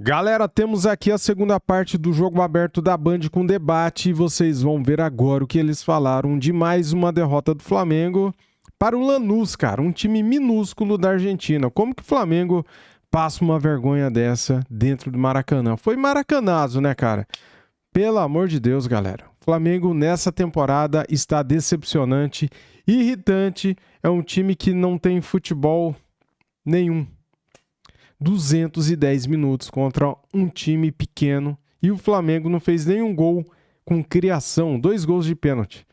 Galera, temos aqui a segunda parte do Jogo Aberto da Band com debate e vocês vão ver agora o que eles falaram de mais uma derrota do Flamengo para o Lanús, cara, um time minúsculo da Argentina. Como que o Flamengo passa uma vergonha dessa dentro do Maracanã? Foi maracanazo, né, cara? Pelo amor de Deus, galera. O Flamengo nessa temporada está decepcionante, irritante, é um time que não tem futebol nenhum. 210 minutos contra um time pequeno e o Flamengo não fez nenhum gol com criação, 2 gols de pênalti.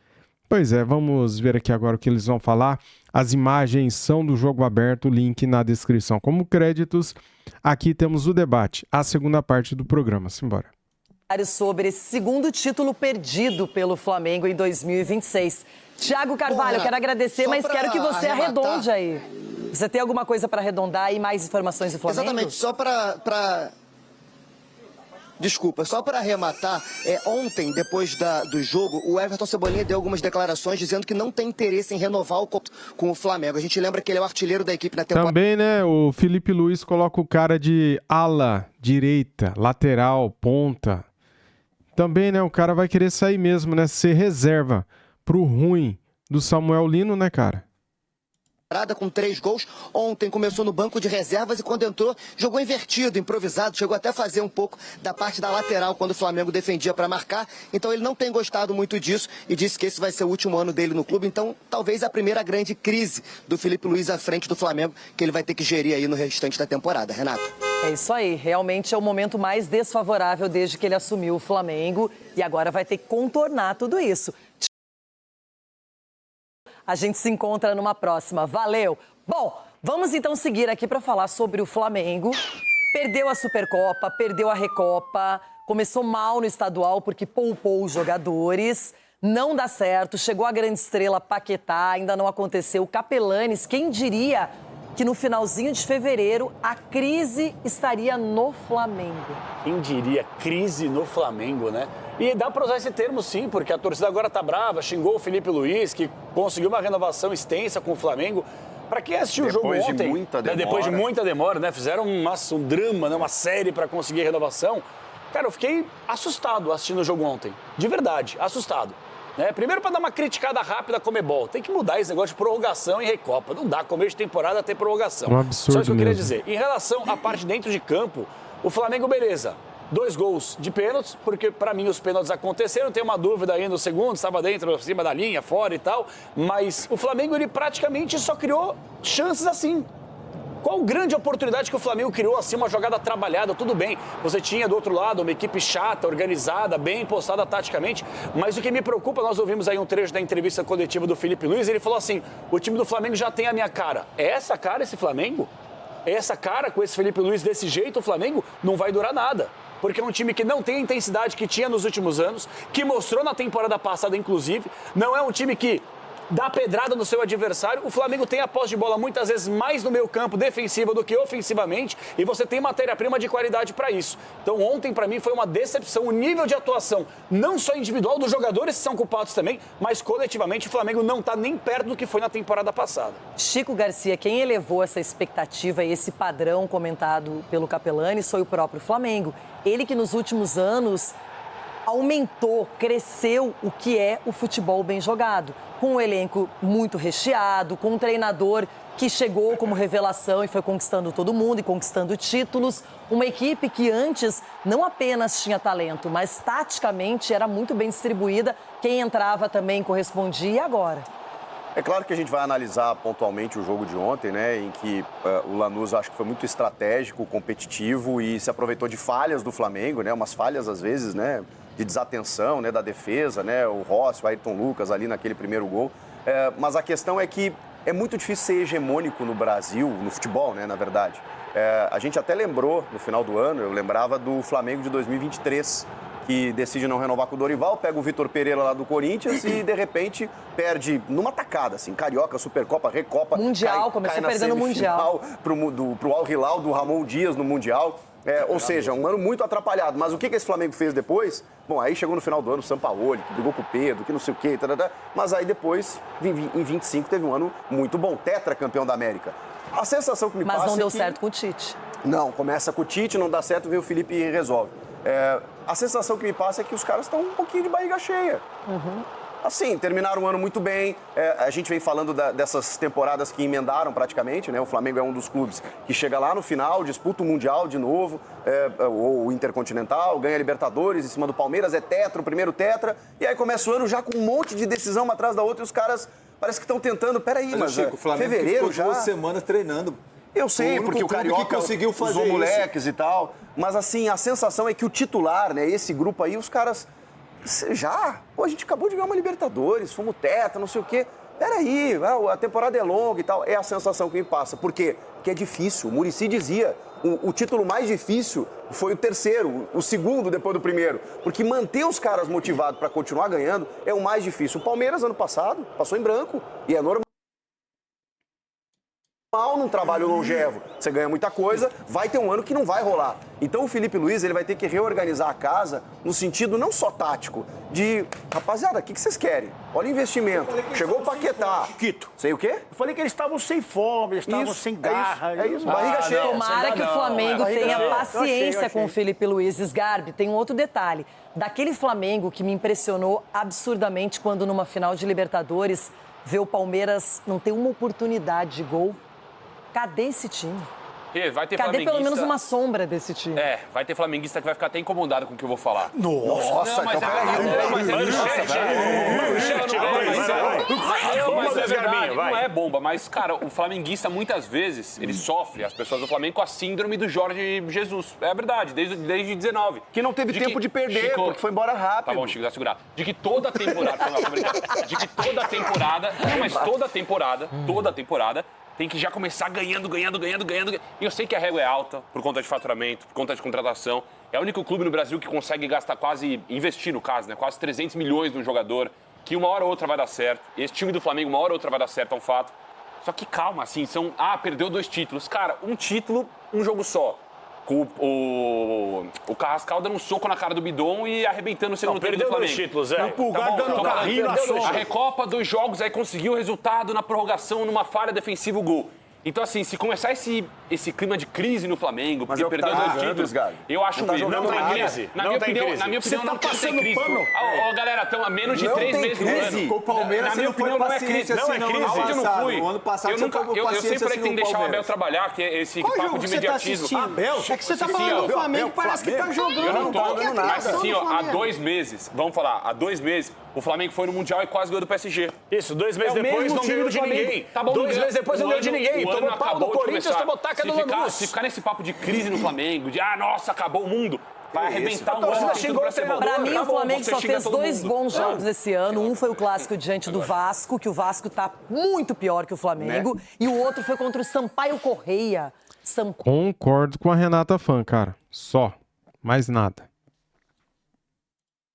Pois é, vamos ver aqui agora o que eles vão falar. As imagens são do Jogo Aberto, link na descrição. Como créditos, aqui temos o debate, a segunda parte do programa. Simbora. Sobre esse segundo título perdido pelo Flamengo em 2026. Thiago Carvalho, eu quero agradecer, mas quero que você arredonde aí. Você tem alguma coisa para arredondar e mais informações do Flamengo? Exatamente, só para... Desculpa, só para arrematar, ontem, depois do jogo, o Everton Cebolinha deu algumas declarações dizendo que não tem interesse em renovar o com o Flamengo. A gente lembra que ele é o artilheiro da equipe na temporada. Também, né, o Felipe Luiz coloca o cara de ala, direita, lateral, ponta. Também, né, o cara vai querer sair mesmo, né, ser reserva pro ruim do Samuel Lino, né, cara? Com 3 gols, ontem começou no banco de reservas e quando entrou, jogou invertido, improvisado, chegou até a fazer um pouco da parte da lateral quando o Flamengo defendia para marcar, então ele não tem gostado muito disso e disse que esse vai ser o último ano dele no clube, então talvez a primeira grande crise do Felipe Luiz à frente do Flamengo, que ele vai ter que gerir aí no restante da temporada. Renato. É isso aí, realmente é o momento mais desfavorável desde que ele assumiu o Flamengo e agora vai ter que contornar tudo isso. A gente se encontra numa próxima. Valeu! Bom, vamos então seguir aqui para falar sobre o Flamengo. Perdeu a Supercopa, perdeu a Recopa, começou mal no estadual porque poupou os jogadores. Não dá certo, chegou a grande estrela Paquetá, ainda não aconteceu. O Capelanes, quem diria que no finalzinho de fevereiro a crise estaria no Flamengo? Quem diria crise no Flamengo, né? E dá para usar esse termo sim, porque a torcida agora tá brava, xingou o Felipe Luiz, que conseguiu uma renovação extensa com o Flamengo. Para quem assistiu o jogo ontem, depois de muita demora, né? Fizeram um drama, né? Uma série para conseguir a renovação. Cara, eu fiquei assustado assistindo o jogo ontem. De verdade, assustado. Né? Primeiro para dar uma criticada rápida à Conmebol. Tem que mudar esse negócio de prorrogação e Recopa. Não dá, começo de temporada ter prorrogação. Um absurdo. Só isso que eu queria mesmo. dizer. Em relação à parte dentro de campo, o Flamengo, beleza. 2 gols de pênaltis, porque para mim os pênaltis aconteceram, tem uma dúvida aí no segundo, estava dentro, acima da linha, fora e tal, mas o Flamengo ele praticamente só criou chances assim. Qual grande oportunidade que o Flamengo criou assim, uma jogada trabalhada, tudo bem, você tinha do outro lado uma equipe chata, organizada, bem postada taticamente, mas o que me preocupa, nós ouvimos aí um trecho da entrevista coletiva do Felipe Luiz, ele falou assim, o time do Flamengo já tem a minha cara. É essa cara esse Flamengo? É essa cara com esse Felipe Luiz desse jeito, o Flamengo não vai durar nada. Porque é um time que não tem a intensidade que tinha nos últimos anos, que mostrou na temporada passada, inclusive. Não é um time que dá pedrada no seu adversário. O Flamengo tem a posse de bola muitas vezes mais no meio campo defensiva do que ofensivamente e você tem matéria-prima de qualidade para isso. Então ontem para mim foi uma decepção o nível de atuação, não só individual dos jogadores que são culpados também, mas coletivamente o Flamengo não está nem perto do que foi na temporada passada. Chico Garcia, quem elevou essa expectativa e esse padrão comentado pelo Capelanes foi o próprio Flamengo. Ele que nos últimos anos aumentou, cresceu o que é o futebol bem jogado. Com um elenco muito recheado, com um treinador que chegou como revelação e foi conquistando todo mundo e conquistando títulos. Uma equipe que antes não apenas tinha talento, mas taticamente era muito bem distribuída. Quem entrava também correspondia e agora? É claro que a gente vai analisar pontualmente o jogo de ontem, né, em que o Lanús acho que foi muito estratégico, competitivo e se aproveitou de falhas do Flamengo, né, umas falhas às vezes, né, de desatenção, né, da defesa, né, o Rossi, o Ayrton Lucas ali naquele primeiro gol. Mas a questão é que é muito difícil ser hegemônico no Brasil, no futebol, né, na verdade. A gente até lembrou no final do ano, eu lembrava do Flamengo de 2023, que decide não renovar com o Dorival, pega o Vitor Pereira lá do Corinthians e, de repente, perde numa tacada, assim, Carioca, Supercopa, Recopa. Mundial, começou perdendo o Mundial. Pro Al Hilal, do Ramon Dias no Mundial. Ou seja, um ano muito atrapalhado. Mas o que esse Flamengo fez depois? Bom, aí chegou no final do ano o Sampaoli, que brigou com o Pedro, que não sei o quê, mas aí depois, em 25, teve um ano muito bom, tetracampeão da América. A sensação que me passa Mas não deu que... certo com o Tite. Não, começa com o Tite, não dá certo, vem o Felipe e resolve. A sensação que me passa é que os caras estão um pouquinho de barriga cheia. Assim, terminaram o ano muito bem. A gente vem falando dessas temporadas que emendaram praticamente, né? O Flamengo é um dos clubes que chega lá no final, disputa o Mundial de novo, ou o Intercontinental, ganha Libertadores em cima do Palmeiras, é tetra, o primeiro tetra. E aí começa o ano já com um monte de decisão uma atrás da outra e os caras parece que estão tentando. Peraí, mas Chico, o Flamengo fevereiro ficou já... 2 semanas treinando. Eu sei, porque o Carioca que conseguiu fazer usou moleques e tal. Mas assim, a sensação é que o titular, né, esse grupo aí, os caras... Pô, a gente acabou de ganhar uma Libertadores, fomos tetra, não sei o quê. Peraí, a temporada é longa e tal. É a sensação que me passa. Por quê? Porque é difícil. O Muricy dizia, o título mais difícil foi o terceiro, o segundo depois do primeiro. Porque manter os caras motivados para continuar ganhando é o mais difícil. O Palmeiras, ano passado, passou em branco. E é normal. Num trabalho longevo, você ganha muita coisa, vai ter um ano que não vai rolar. Então o Felipe Luiz, ele vai ter que reorganizar a casa no sentido não só tático, de, rapaziada, o que vocês querem? Olha o investimento. Chegou o Paquetá. Quito. Sei o quê? Eu falei que eles estavam sem fome, eles estavam sem garra. É isso, barriga cheia. Tomara que o Flamengo tenha paciência Eu achei. com o Felipe Luiz. Sgarbi, tem um outro detalhe. Daquele Flamengo que me impressionou absurdamente quando numa final de Libertadores vê o Palmeiras não ter uma oportunidade de gol. Cadê esse time? Vai ter Cadê pelo flamenguista... menos uma sombra desse time? Vai ter flamenguista que vai ficar até incomodado com o que eu vou falar. Nossa, Não, mas então mas é verdade, não é bomba. Mas, cara, o flamenguista, muitas vezes, ele sofre, as pessoas do Flamengo, com a síndrome do Jorge Jesus. É verdade, desde 19. Que não teve tempo de perder, Chico, porque foi embora rápido. Tá bom, Chico, dá segurar. De que toda temporada... de que toda temporada... Não, mas toda temporada... Tem que já começar ganhando. E eu sei que a régua é alta por conta de faturamento, por conta de contratação. É o único clube no Brasil que consegue gastar investir no caso, né? Quase 300 milhões num jogador, que uma hora ou outra vai dar certo. E esse time do Flamengo, uma hora ou outra vai dar certo, é um fato. Só que calma, assim, perdeu 2 títulos. Cara, um título, um jogo só. O Carrascal dando um soco na cara do Bidon e arrebentando o segundo tempo do Flamengo. Perdeu 2 títulos, É o Pulgar dando carrinho na sombra. A Recopa, 2 jogos, aí conseguiu o resultado na prorrogação, numa falha defensiva, o gol. Então, assim, se começar esse clima de crise no Flamengo, porque perdeu 2 títulos, eu acho mesmo. Não tem crise. Na minha opinião, não tem crise. Ó, galera, estão a menos de 3 meses do ano. Com o Palmeiras, na minha opinião, não é crise. Não é crise. Aonde eu não fui. O ano passado eu sempre falei que tem que deixar o Abel trabalhar, que é esse papo de imediatismo. Abel? É que você tá falando do Flamengo, parece que tá jogando. Eu não tô, mas assim, ó, há Flamengo. 2 meses, vamos falar, há 2 meses, o Flamengo foi no Mundial e quase ganhou do PSG. Isso, 2 meses É o depois mesmo não time ganhou do de Flamengo. ninguém. Tá bom, 2 meses depois não ganhou de ninguém. O ano Tomou pau do acabou de Corinthians, começar. tomou taca do Lanús. Se ficar nesse papo de crise no Flamengo, de nossa, acabou o mundo, vai arrebentar um ano, tem tudo pra ser bom. Pra mim, o Flamengo Você só xinga fez todo 2 mundo. bons jogos esse ano. Um foi o clássico diante do Vasco, que o Vasco tá muito pior que o Flamengo. E o outro foi contra o Sampaio Correia. Concordo com a Renata Fã, cara. Só. Mais nada.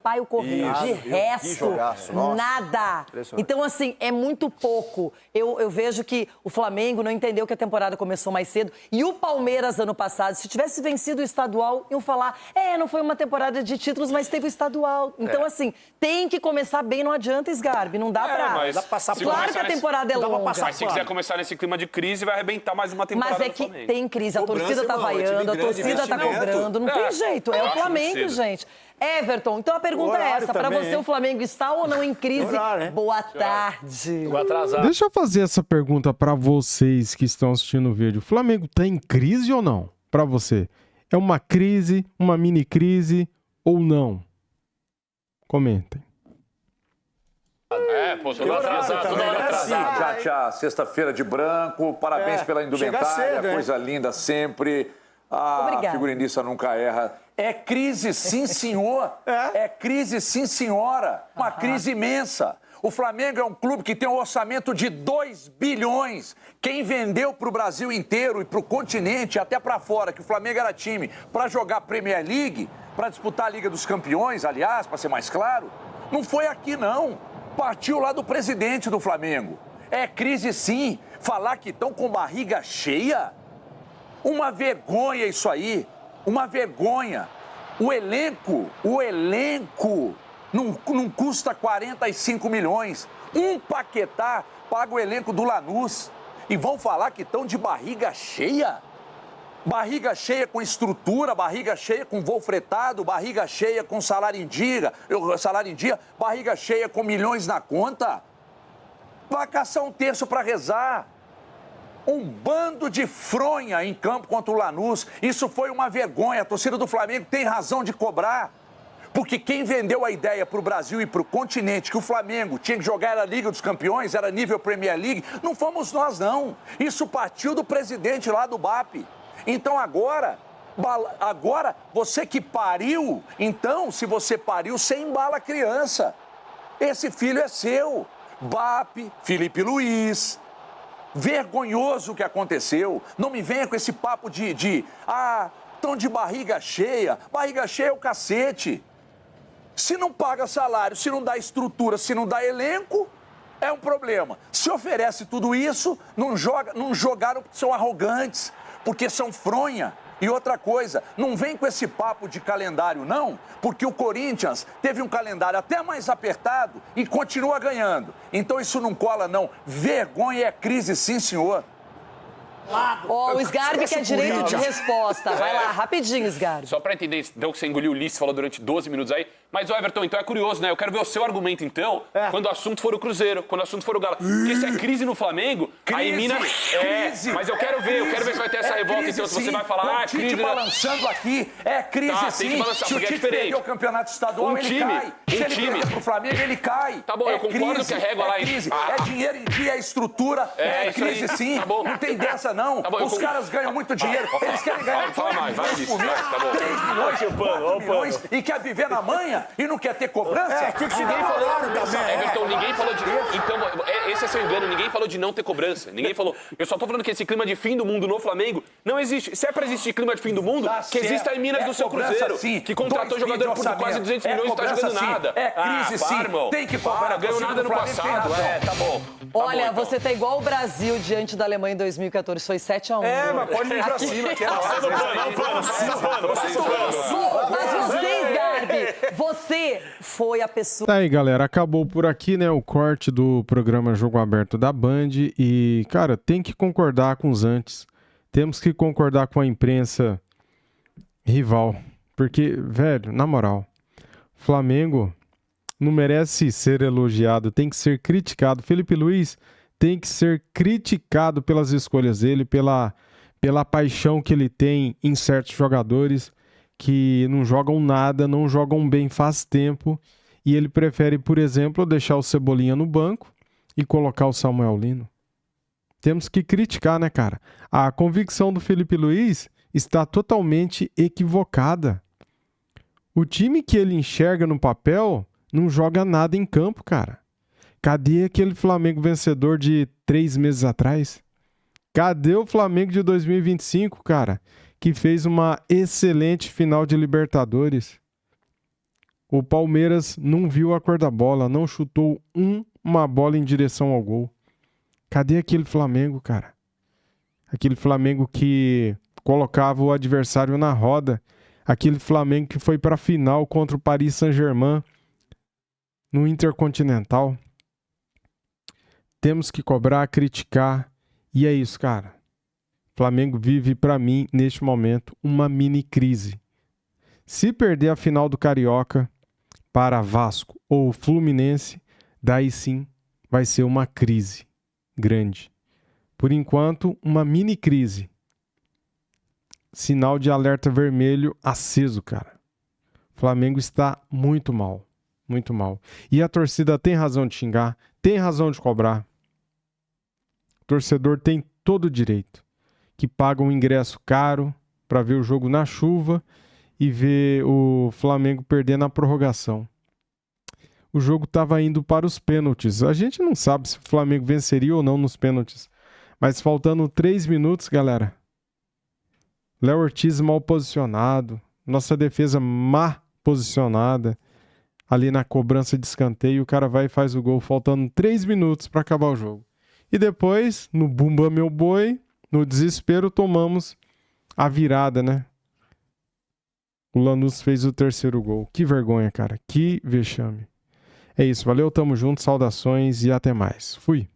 Sampaio Correia. De resto, jogaço, nossa. nada. Então, assim, é muito pouco. Eu vejo que o Flamengo não entendeu que a temporada começou mais cedo. E o Palmeiras, ano passado, se tivesse vencido o estadual, iam falar, não foi uma temporada de títulos, mas teve o estadual. Então, assim, tem que começar bem, não adianta, Sgarbi. Não dá pra... Mas dá pra passar se Claro começar que a temporada é longa. Mas se quiser começar nesse clima de crise, vai arrebentar mais uma temporada Mas é do que Flamengo. tem crise, a Cobrança, torcida tá irmão, é time vaiando, a grande, torcida tá investimento. cobrando, não tem jeito, é eu o acho Flamengo, muito cedo. gente. Everton, então a pergunta é Horário essa, pra também, você hein? o Flamengo está ou não em crise? Horário, hein? Boa tarde. Vou atrasar. Deixa eu fazer essa pergunta pra vocês que estão assistindo o vídeo. O Flamengo tá em crise ou não? Pra você. É uma crise, uma mini crise ou não? Comentem. Tô atrasado, tô atrasado. Já, sexta-feira de branco, parabéns pela indumentária, chega cedo, coisa linda sempre. A Obrigada. figurinista nunca erra. É crise, sim, senhor. É crise, sim, senhora. Uma crise imensa. O Flamengo é um clube que tem um orçamento de 2 bilhões. Quem vendeu para o Brasil inteiro e para o continente, até para fora, que o Flamengo era time para jogar Premier League, para disputar a Liga dos Campeões, aliás, para ser mais claro, não foi aqui, não. Partiu lá do presidente do Flamengo. É crise, sim. Falar que estão com barriga cheia? Uma vergonha isso aí. Uma vergonha. O elenco não custa 45 milhões. Um Paquetá paga o elenco do Lanús. E vão falar que estão de barriga cheia? Barriga cheia com estrutura, barriga cheia com voo fretado, barriga cheia com salário em dia, barriga cheia com milhões na conta. Vai caçar um terço para rezar. Um bando de fronha em campo contra o Lanús. Isso foi uma vergonha. A torcida do Flamengo tem razão de cobrar. Porque quem vendeu a ideia para o Brasil e para o continente que o Flamengo tinha que jogar a Liga dos Campeões, era nível Premier League, não fomos nós, não. Isso partiu do presidente lá do BAP. Então agora, você que pariu, então, se você pariu, você embala a criança. Esse filho é seu. BAP, Felipe Luiz. Vergonhoso o que aconteceu. Não me venha com esse papo tão de barriga cheia. Barriga cheia é o cacete. Se não paga salário, se não dá estrutura, se não dá elenco, é um problema. Se oferece tudo isso, não jogaram porque são arrogantes, porque são fronha. E outra coisa, não vem com esse papo de calendário, não, porque o Corinthians teve um calendário até mais apertado e continua ganhando. Então isso não cola, não. Vergonha é crise, sim, senhor. Ó, o Sgarbi quer direito de resposta. Vai lá, rapidinho, Sgarbi. Só pra entender, deu que você engoliu o Ulisses, falou durante 12 minutos aí. Mas, Everton, então é curioso, né? Eu quero ver o seu argumento, então, quando o assunto for o Cruzeiro, quando o assunto for o Galo. Porque se é crise no Flamengo, aí Minas... Crise! Mas eu quero ver se vai ter essa revolta. Então, se você vai falar, crise... balançando aqui, é crise sim. Tem que balançar, se o Tite perder o campeonato estadual, ele cai. Se ele perder pro Flamengo, ele cai. Tá bom, eu concordo que a régua lá... É crise, é dinheiro em dia, é estrutura, é crise sim. Tá bom. Não tem dessa, não. Tá bom, os caras ganham muito dinheiro, eles querem ganhar fala mais, vai disso. Tá bom. 3 milhões, 4 milhões, e quer viver na manha e não quer ter cobrança? Ninguém falou... Everton, ninguém falou de... Então, esse é seu engano, ninguém falou de não ter cobrança. Ninguém falou... Eu só tô falando que esse clima de fim do mundo no Flamengo não existe. Se é pra existir clima de fim do mundo, que exista em Minas do seu Cruzeiro, que contratou jogador por quase 200 milhões e não tá jogando nada. É crise sim, tem que cobrar. Ganhou nada no passado, tá bom. Olha, você tá igual o Brasil diante da Alemanha em 2014, foi 7-1. Mas pode ir pra cima. Mas você, Sgarbi, você foi a pessoa... Tá aí, galera, acabou por aqui, né, o corte do programa Jogo Aberto da Band e, cara, tem que concordar com os antes. Temos que concordar com a imprensa rival, porque, velho, na moral, Flamengo não merece ser elogiado, tem que ser criticado. Felipe Luiz tem que ser criticado pelas escolhas dele, pela paixão que ele tem em certos jogadores que não jogam nada, não jogam bem faz tempo, e ele prefere, por exemplo, deixar o Cebolinha no banco e colocar o Samuel Lino. Temos que criticar, né, cara? A convicção do Felipe Luiz está totalmente equivocada. O time que ele enxerga no papel não joga nada em campo, cara. Cadê aquele Flamengo vencedor de 3 meses atrás? Cadê o Flamengo de 2025, cara? Que fez uma excelente final de Libertadores. O Palmeiras não viu a cor da bola, não chutou uma bola em direção ao gol. Cadê aquele Flamengo, cara? Aquele Flamengo que colocava o adversário na roda. Aquele Flamengo que foi para a final contra o Paris Saint-Germain no Intercontinental. Temos que cobrar, criticar. E é isso, cara. Flamengo vive, para mim, neste momento, uma mini crise. Se perder a final do Carioca para Vasco ou Fluminense, daí sim vai ser uma crise grande. Por enquanto, uma mini crise. Sinal de alerta vermelho aceso, cara. O Flamengo está muito mal. Muito mal. E a torcida tem razão de xingar, tem razão de cobrar. O torcedor tem todo o direito. Que paga um ingresso caro para ver o jogo na chuva e ver o Flamengo perder na prorrogação. O jogo estava indo para os pênaltis. A gente não sabe se o Flamengo venceria ou não nos pênaltis. Mas faltando 3 minutos, galera. Léo Ortiz mal posicionado. Nossa defesa má posicionada. Ali na cobrança de escanteio, o cara vai e faz o gol faltando 3 minutos para acabar o jogo. E depois, no Bumba Meu Boi, no desespero, tomamos a virada, né? O Lanús fez o 3º gol. Que vergonha, cara. Que vexame. É isso, valeu, tamo junto, saudações e até mais. Fui.